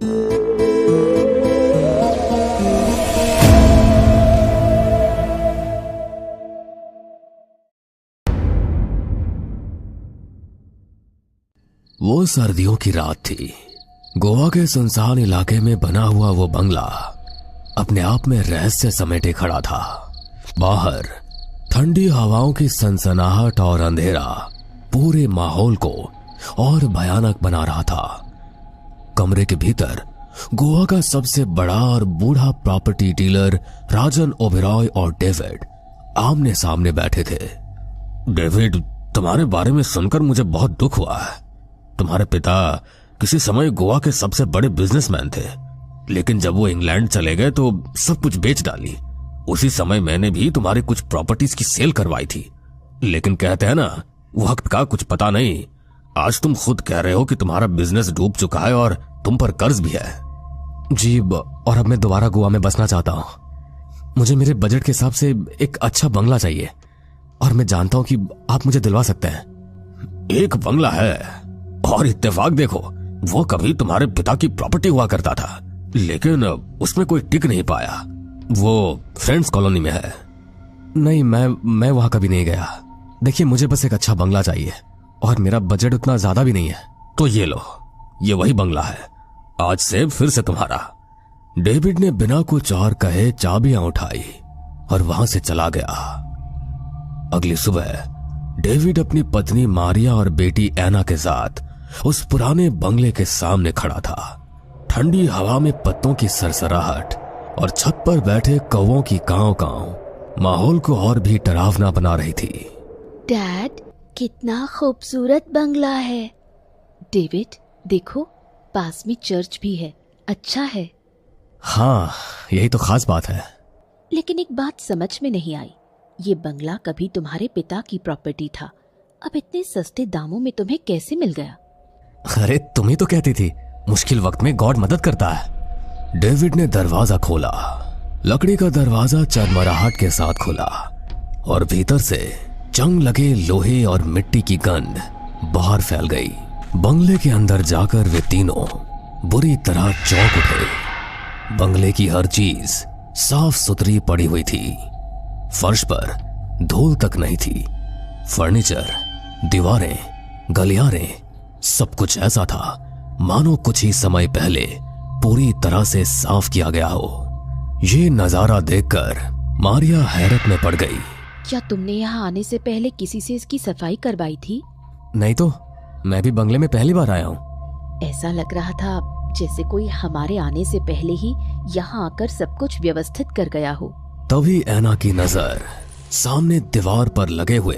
वो सर्दियों की रात थी। गोवा के सुनसान इलाके में बना हुआ वो बंगला अपने आप में रहस्य समेटे खड़ा था। बाहर ठंडी हवाओं की सनसनाहट और अंधेरा पूरे माहौल को और भयानक बना रहा था। कमरे के भीतर गोवा का सबसे बड़ा और बूढ़ा प्रॉपर्टी डीलर राजन ओबेरॉय और डेविड आमने सामने बैठे थे। डेविड, तुम्हारे बारे में सुनकर मुझे बहुत दुख हुआ है। तुम्हारे पिता किसी समय गोवा के सबसे बड़े बिजनेसमैन थे, लेकिन जब वो इंग्लैंड चले गए तो सब कुछ बेच डाली। उसी समय मैंने भी तुम्हारी कुछ प्रॉपर्टीज की सेल करवाई थी, लेकिन कहते हैं ना, वक्त का कुछ पता नहीं। आज तुम खुद कह रहे हो कि तुम्हारा बिजनेस डूब चुका है और तुम पर कर्ज भी है। जी, और अब मैं दोबारा गोवा में बसना चाहता हूँ। मुझे मेरे बजट के हिसाब से एक अच्छा बंगला चाहिए और मैं जानता हूँ कि आप मुझे दिलवा सकते हैं। एक बंगला है और इत्तेफाक देखो, वो कभी तुम्हारे पिता की प्रॉपर्टी हुआ करता था, लेकिन उसमें कोई टिक नहीं पाया। वो फ्रेंड्स कॉलोनी में है। नहीं, मैं वहां कभी नहीं गया। देखिए, मुझे बस एक अच्छा बंगला चाहिए और मेरा बजट उतना ज्यादा भी नहीं है। तो ये लो, ये वही बंगला है, आज से फिर से तुम्हारा। डेविड ने बिना कुछ और कहे चाबियां उठाई और वहां से चला गया। अगली सुबह डेविड अपनी पत्नी मारिया और बेटी एना के साथ उस पुराने बंगले के सामने खड़ा था। ठंडी हवा में पत्तों की सरसराहट और छत पर बैठे कौवों की कांव कांव माहौल को और भी डरावना बना रही थी। डैड, कितना खूबसूरत बंगला है। डेविड, देखो, पास में चर्च भी है, अच्छा है। हाँ, यही तो खास बात है। लेकिन एक बात समझ में नहीं आई, ये बंगला कभी तुम्हारे पिता की प्रॉपर्टी था, अब इतने सस्ते दामों में तुम्हें कैसे मिल गया? अरे, तुम ही तो कहती थी मुश्किल वक्त में गॉड मदद करता है। डेविड ने दरवाजा खोला। लकड़ी का दरवाजा चरमराहट के साथ खुला और भीतर से जंग लगे लोहे और मिट्टी की गंध बाहर फैल गई। बंगले के अंदर जाकर वे तीनों बुरी तरह चौंक उठे। बंगले की हर चीज साफ सुथरी पड़ी हुई थी। फर्श पर धूल तक नहीं थी। फर्नीचर, दीवारें, गलियारें, सब कुछ ऐसा था मानो कुछ ही समय पहले पूरी तरह से साफ किया गया हो। ये नजारा देखकर मारिया हैरत में पड़ गई। क्या तुमने यहाँ आने से पहले किसी से इसकी सफाई करवाई थी? नहीं तो, मैं भी बंगले में पहली बार आया हूँ। ऐसा लग रहा था जैसे कोई हमारे आने से पहले ही यहाँ आकर सब कुछ व्यवस्थित कर गया हो। तभी एना की नजर सामने दीवार पर लगे हुए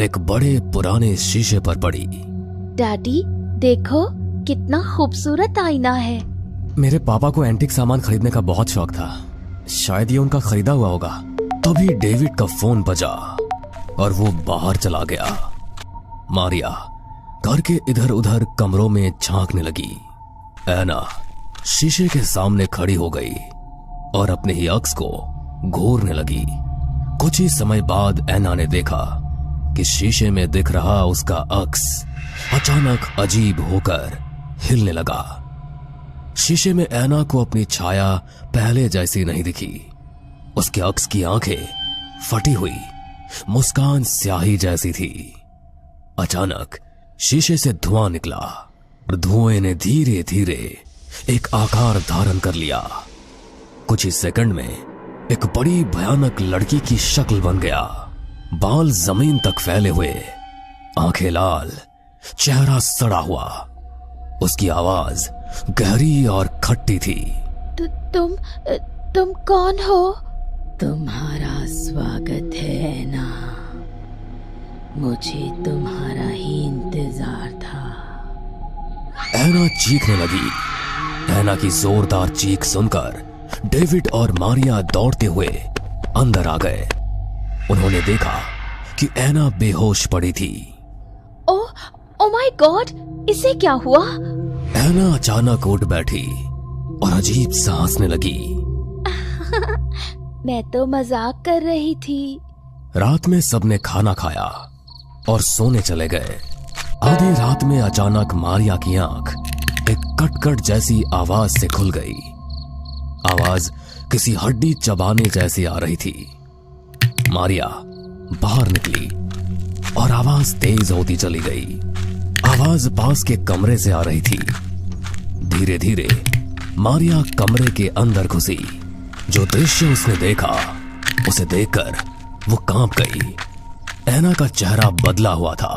एक बड़े पुराने शीशे पर पड़ी। डैडी, देखो, कितना खूबसूरत आईना है। मेरे पापा को एंटीक सामान खरीदने का बहुत शौक था, शायद ये उनका खरीदा हुआ होगा। तभी डेविड का फोन बजा और वो बाहर चला गया। मारिया घर के इधर उधर कमरों में झांकने लगी। एना शीशे के सामने खड़ी हो गई और अपने ही अक्स को घूरने लगी। कुछ ही समय बाद एना ने देखा कि शीशे में दिख रहा उसका अक्स अचानक अजीब होकर हिलने लगा। शीशे में एना को अपनी छाया पहले जैसी नहीं दिखी। उसके अक्स की आंखें फटी हुई, मुस्कान स्याही जैसी थी। अचानक शीशे से धुआं निकला और धुएं ने धीरे धीरे एक आकार धारण कर लिया। कुछ ही सेकंड में एक बड़ी भयानक लड़की की शक्ल बन गया। बाल जमीन तक फैले हुए, आंखें लाल, चेहरा सड़ा हुआ। उसकी आवाज गहरी और खट्टी थी। तुम कौन हो? तुम्हारा स्वागत है एना, मुझे तुम्हारा ही इंतजार था। एना चीखने लगी। एना की जोरदार चीख सुनकर डेविड और मारिया दौड़ते हुए अंदर आ गए। उन्होंने देखा कि एना बेहोश पड़ी थी। ओ माय गॉड, इसे क्या हुआ? एना अचानक उठ बैठी और अजीब सा हंसने लगी। मैं तो मजाक कर रही थी। रात में सबने खाना खाया और सोने चले गए। आधी रात में अचानक मारिया की आंख एक कटकट जैसी आवाज से खुल गई। आवाज किसी हड्डी चबाने जैसी आ रही थी। मारिया बाहर निकली और आवाज तेज होती चली गई। आवाज पास के कमरे से आ रही थी। धीरे धीरे मारिया कमरे के अंदर घुसी। जो दृश्य उसने देखा, उसे देखकर वो कांप गई। ऐना का चेहरा बदला हुआ था।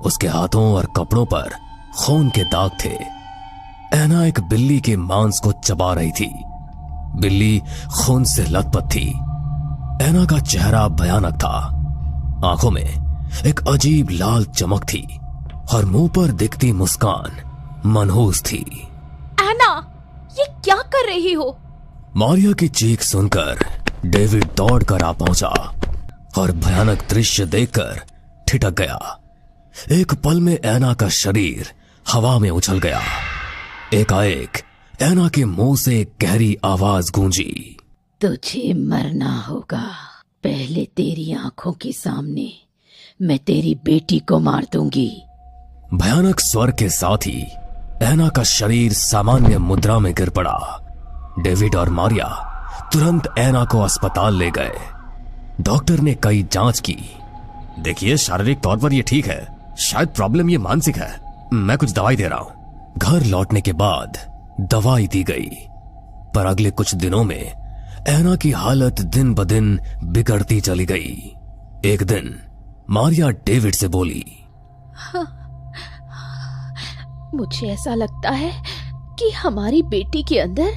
उसके हाथों और कपड़ों पर खून के दाग थे। ऐना एक बिल्ली के मांस को चबा रही थी। बिल्ली खून से लथपथ थी। ऐना का चेहरा भयानक था। आंखों में एक अजीब लाल चमक थी और मुंह पर दिखती मुस्कान मनहूस थी। ऐना, ये क्या कर रही हो? मारिया की चीख सुनकर डेविड दौड़कर आ पहुंचा और भयानक दृश्य देखकर ठिठक गया। एक पल में ऐना का शरीर हवा में उछल गया। एकाएक ऐना के मुंह से एक गहरी आवाज गूंजी। तुझे मरना होगा। पहले तेरी आंखों के सामने मैं तेरी बेटी को मार दूंगी। भयानक स्वर के साथ ही ऐना का शरीर सामान्य मुद्रा में गिर पड़ा। डेविड और मारिया तुरंत ऐना को अस्पताल ले गए। डॉक्टर ने कई जांच की। देखिए, शारीरिक तौर पर ये ठीक है, शायद प्रॉब्लम ये मानसिक है। मैं कुछ दवाई दे रहा हूं। घर लौटने के बाद दवाई दी गई, पर अगले कुछ दिनों में ऐना की हालत दिन ब दिन बिगड़ती चली गई। एक दिन मारिया डेविड से बोली, मुझे ऐसा लगता है कि हमारी बेटी के अंदर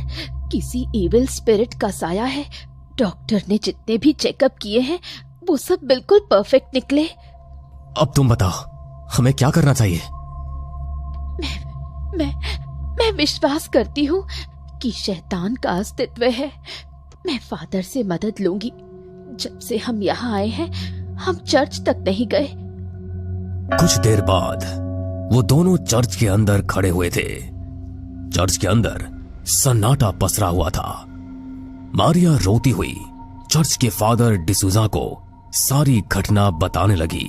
किसी इविल स्पिरिट का साया है। डॉक्टर ने जितने भी चेकअप किए हैं वो सब बिल्कुल परफेक्ट निकले। अब तुम बताओ, हमें क्या करना चाहिए? मैं विश्वास करती हूँ कि शैतान का अस्तित्व है। मैं फादर से मदद लूंगी। जब से हम यहाँ आए हैं हम चर्च तक नहीं गए। कुछ देर बाद वो दोनों चर्च के अंदर खड़े हुए थे। चर्च के अंदर सन्नाटा पसरा हुआ था। मारिया रोती हुई चर्च के फादर डिसूजा को सारी घटना बताने लगी।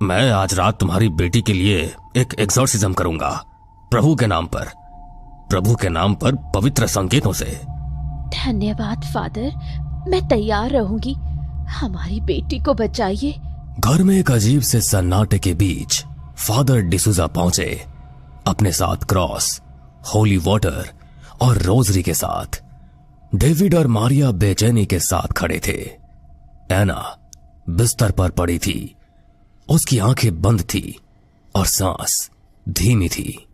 मैं आज रात तुम्हारी बेटी के लिए एक एक्सोर्सिज्म करूंगा, प्रभु के नाम पर पवित्र संकेतों से। धन्यवाद फादर, मैं तैयार रहूंगी। हमारी बेटी को बचाइए। घर में एक अजीब से सन्नाटे के बीच फादर डिसूजा पहुंचे, अपने साथ क्रॉस, होली वाटर और रोजरी के साथ। डेविड और मारिया बेचैनी के साथ खड़े थे। ऐना बिस्तर पर पड़ी थी। उसकी आंखें बंद थी और सांस धीमी थी।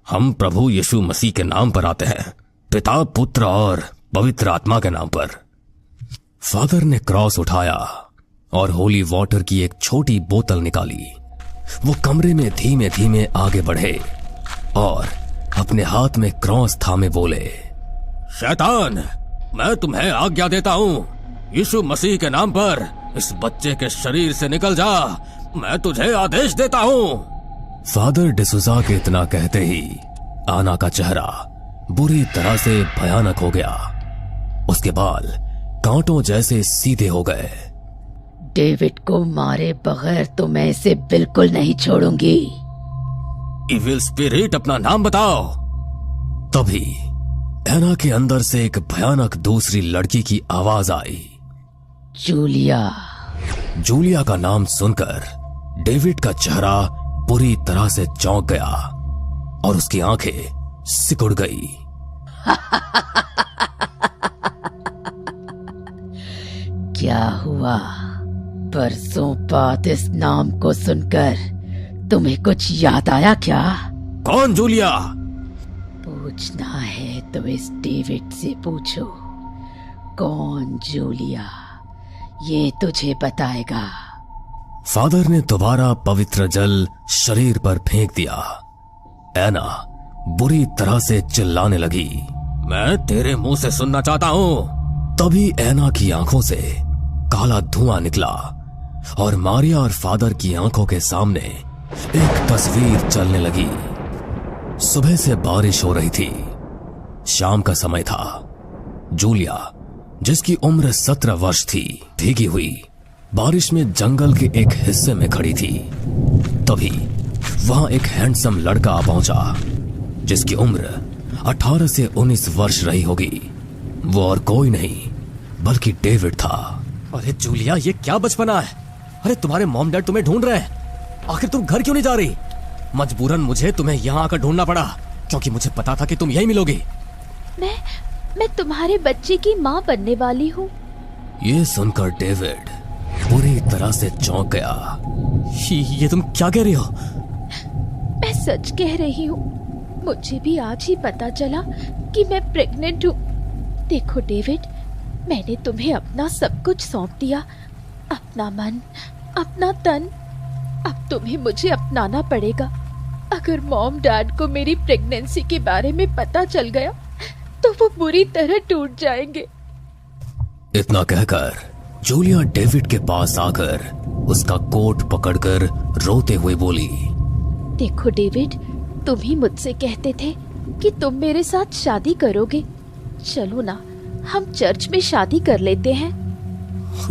हम प्रभु यीशु मसीह के नाम पर आते हैं, पिता, पुत्र और पवित्र आत्मा के नाम पर। फादर ने क्रॉस उठाया और होली वाटर की एक छोटी बोतल निकाली। वो कमरे में धीमे धीमे आगे बढ़े और अपने हाथ में क्रॉस थामे बोले, शैतान, मैं तुम्हें आज्ञा देता हूं, यीशु मसीह के नाम पर इस बच्चे के शरीर से निकल जा। मैं तुझे आदेश देता हूं। फादर डिसूजा के इतना कहते ही आना का चेहरा बुरी तरह से भयानक हो गया। उसके बाल कांटों जैसे सीधे हो गए। डेविड को मारे बगैर तो मैं इसे बिल्कुल नहीं छोड़ूंगी। इविल स्पिरिट, अपना नाम बताओ। तभी ऐना के अंदर से एक भयानक दूसरी लड़की की आवाज आई, जूलिया। जूलिया का नाम सुनकर डेविड का चेहरा बुरी तरह से चौंक गया और उसकी आंखें सिकुड़ गई। क्या हुआ? बरसों बाद इस नाम को सुनकर तुम्हें कुछ याद आया क्या? कौन जूलिया? पूछना है तो इस डेविड से पूछो। कौन जूलिया, ये तुझे बताएगा। फादर ने दोबारा पवित्र जल शरीर पर फेंक दिया। ऐना बुरी तरह से चिल्लाने लगी, मैं तेरे मुंह से सुनना चाहता हूं। तभी ऐना की आंखों से काला धुआं निकला और मारिया और फादर की आंखों के सामने एक तस्वीर चलने लगी। सुबह से बारिश हो रही थी। शाम का समय था। जूलिया, जिसकी उम्र 17 वर्ष थी, भीगी हुई बारिश में जंगल के एक हिस्से में खड़ी थी। तभी वहां एक हैंडसम लड़का आ पहुंचा। जिसकी उम्र 18 से 19 वर्ष रही होगी, वो और कोई नहीं बल्कि डेविड था। अरे जूलिया, ये क्या बचपना है? अरे तुम्हारे मॉम डैड तुम्हें ढूंढ रहे हैं। आखिर तुम घर क्यों नहीं जा रही? मजबूरन मुझे तुम्हें यहाँ आकर ढूंढना पड़ा, क्योंकि मुझे पता था कि तुम यहीं मिलोगी। मैं तुम्हारे बच्चे की माँ बनने वाली हूँ। ये सुनकर डेविड पूरी तरह से चौंक गया। ये तुम क्या कह रही हो? मैं सच कह रही हूँ। मुझे भी आज ही पता चला कि मैं प्रेग्नेंट हूँ। देखो डेविड, मैंने तुम्हें अपना सब कुछ सौंप दिया, अपना मन, अपना तन। अब तुम्हें मुझे अपनाना पड़ेगा। अगर मॉम डैड को मेरी प्रेगनेंसी के बारे में पता चल गया तो वो बुरी तरह टूट जाएंगे। इतना कहकर जूलिया डेविड के पास आकर उसका कोट पकड़कर रोते हुए बोली, देखो डेविड, तुम ही मुझसे कहते थे कि तुम मेरे साथ शादी करोगे। चलो ना, हम चर्च में शादी कर लेते हैं।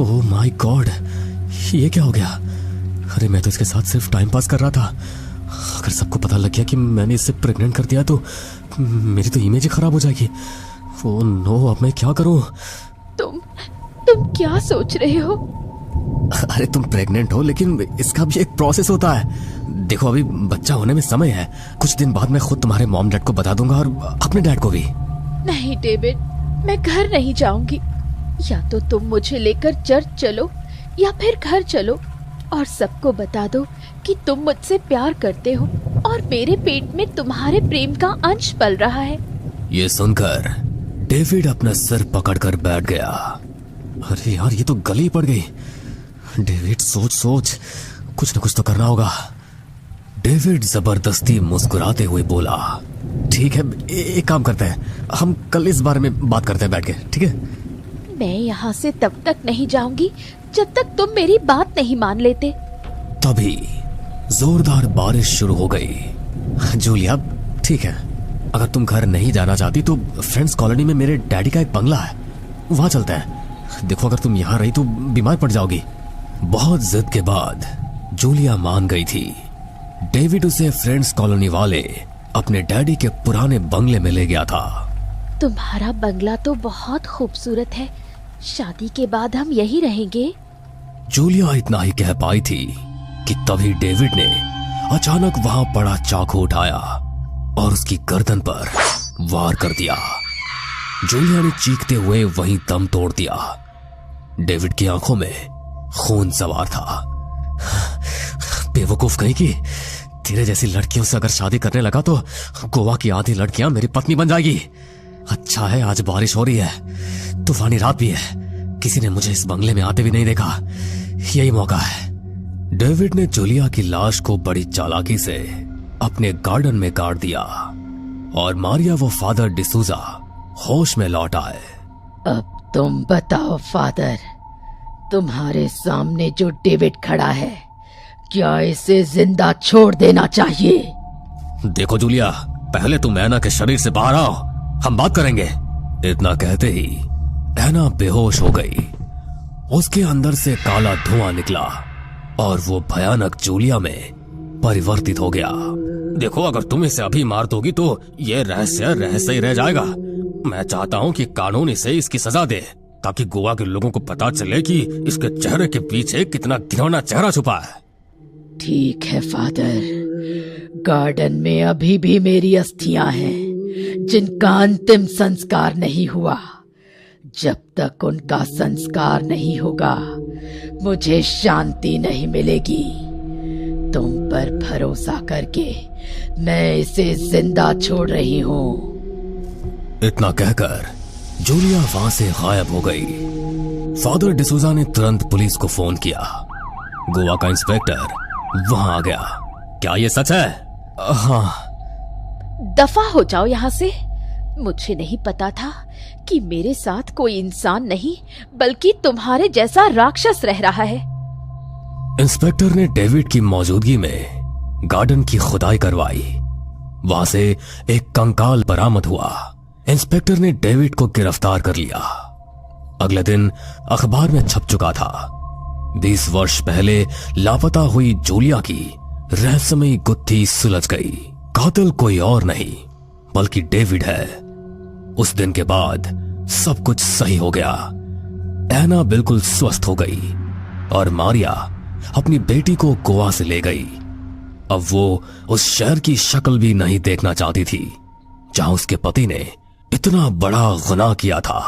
ओह माय गॉड, ये क्या हो गया? अरे मैं तो इसके साथ सिर्फ टाइम पास कर रहा था। अगर सबको पता लग गया कि मैंने इससे प्रेग्नेंट कर दिया तो मेरी तो इमेज ही खराब हो जाएगी। ओह नो, अब मैं क्या करूं? तुम क्या सोच रहे हो? अरे तुम प्रेग्नेंट हो, लेकिन इसका भी एक प्रोसेस होता है। देखो, अभी बच्चा होने में समय है। कुछ दिन बाद मैं खुद तुम्हारे मॉम डैड को बता दूंगा और अपने डैड को भी। नहीं डेविड, मैं घर नहीं जाऊंगी। या तो तुम मुझे लेकर चर्च चलो या फिर घर चलो और सबको बता दो कि तुम मुझसे प्यार करते हो और मेरे पेट में तुम्हारे प्रेम का अंश पल रहा है। ये सुनकर डेविड अपना सिर पकड़कर बैठ गया। अरे यार, ये तो गली पड़ गई। डेविड, सोच, कुछ न कुछ तो करना होगा। डेविड जबरदस्ती मुस्कुराते हुए बोला, ठीक है, एक काम करते हैं, हम कल इस बारे में बात करते हैं बैठ के, ठीक है? मैं यहाँ से तब तक नहीं जाऊंगी जब तक तुम मेरी बात नहीं मान लेते। तभी जोरदार बारिश शुरू हो गई। जूलिया, ठीक है, अगर तुम घर नहीं जाना चाहती तो फ्रेंड्स कॉलोनी में मेरे डैडी का एक बंगला है, वहां चलते हैं। देखो, अगर तुम यहाँ रही तो बीमार पड़ जाओगी। बहुत जिद के बाद जूलिया मान गई थी। डेविड उसे फ्रेंड्स कॉलोनी वाले अपने डैडी के पुराने बंगले में ले गया था। तुम्हारा बंगला तो बहुत खूबसूरत है। शादी के बाद हम यही रहेंगे। जूलिया इतना ही कह पाई थी कि तभी डेविड ने अचानक वहां पड़ा चाकू उठाया और उसकी गर्दन पर वार कर दिया। जूलिया ने चीखते हुए वहीं दम तोड़ दिया। डेविड की आंखों में खून सवार था। बेवकूफ कहीं की, तेरे जैसी लड़कियों से अगर शादी करने लगा तो गोवा की आधी लड़कियां मेरी पत्नी बन जाएगी। अच्छा है आज बारिश हो रही है, तूफानी रात भी है, किसी ने मुझे इस बंगले में आते भी नहीं देखा। यही मौका है। डेविड ने जूलिया की लाश को बड़ी चालाकी से अपने गार्डन में गाड़ दिया और मारिया वो फादर डिसूजा होश में लौट आए। अब तुम बताओ फादर, तुम्हारे सामने जो डेविड खड़ा है, क्या इसे जिंदा छोड़ देना चाहिए? देखो जूलिया, पहले तुम ऐना के शरीर से बाहर आओ, हम बात करेंगे। इतना कहते ही ऐना बेहोश हो गई। उसके अंदर से काला धुआं निकला और वो भयानक जूलिया में परिवर्तित हो गया। देखो, अगर तुम इसे अभी मार दोगी तो ये रहस्य ही रह जाएगा। मैं चाहता हूँ कि कानून इसे इसकी सजा दे, ताकि गोवा के लोगों को पता चले कि इसके चेहरे के पीछे कितना घिनौना चेहरा छुपा है। ठीक है फादर, गार्डन में अभी भी मेरी अस्थियां हैं जिनका अंतिम संस्कार नहीं हुआ। जब तक उनका संस्कार नहीं होगा मुझे शांति नहीं मिलेगी। तुम पर भरोसा करके मैं इसे जिंदा छोड़ रही हूँ। इतना कहकर जूलिया वहां से गायब हो गई। फादर डिसूजा ने तुरंत पुलिस को फोन किया। गोवा का इंस्पेक्टर वहां आ गया। क्या ये सच है? हाँ। दफा हो जाओ यहाँ से। मुझे नहीं पता था कि मेरे साथ कोई इंसान नहीं बल्कि तुम्हारे जैसा राक्षस रह रहा है। इंस्पेक्टर ने डेविड की मौजूदगी में गार्डन की खुदाई करवाई। वहां से एक कंकाल बरामद हुआ। इंस्पेक्टर ने डेविड को गिरफ्तार कर लिया। अगले दिन अखबार में छप चुका था, 20 वर्ष पहले लापता हुई जूलिया की रहस्यमयी गुत्थी सुलझ गई। कातिल कोई और नहीं बल्कि डेविड है। उस दिन के बाद सब कुछ सही हो गया। एना बिल्कुल स्वस्थ हो गई और मारिया अपनी बेटी को गोवा से ले गई। अब वो उस शहर की शक्ल भी नहीं देखना चाहती थी जहां उसके पति ने इतना बड़ा गुनाह किया था।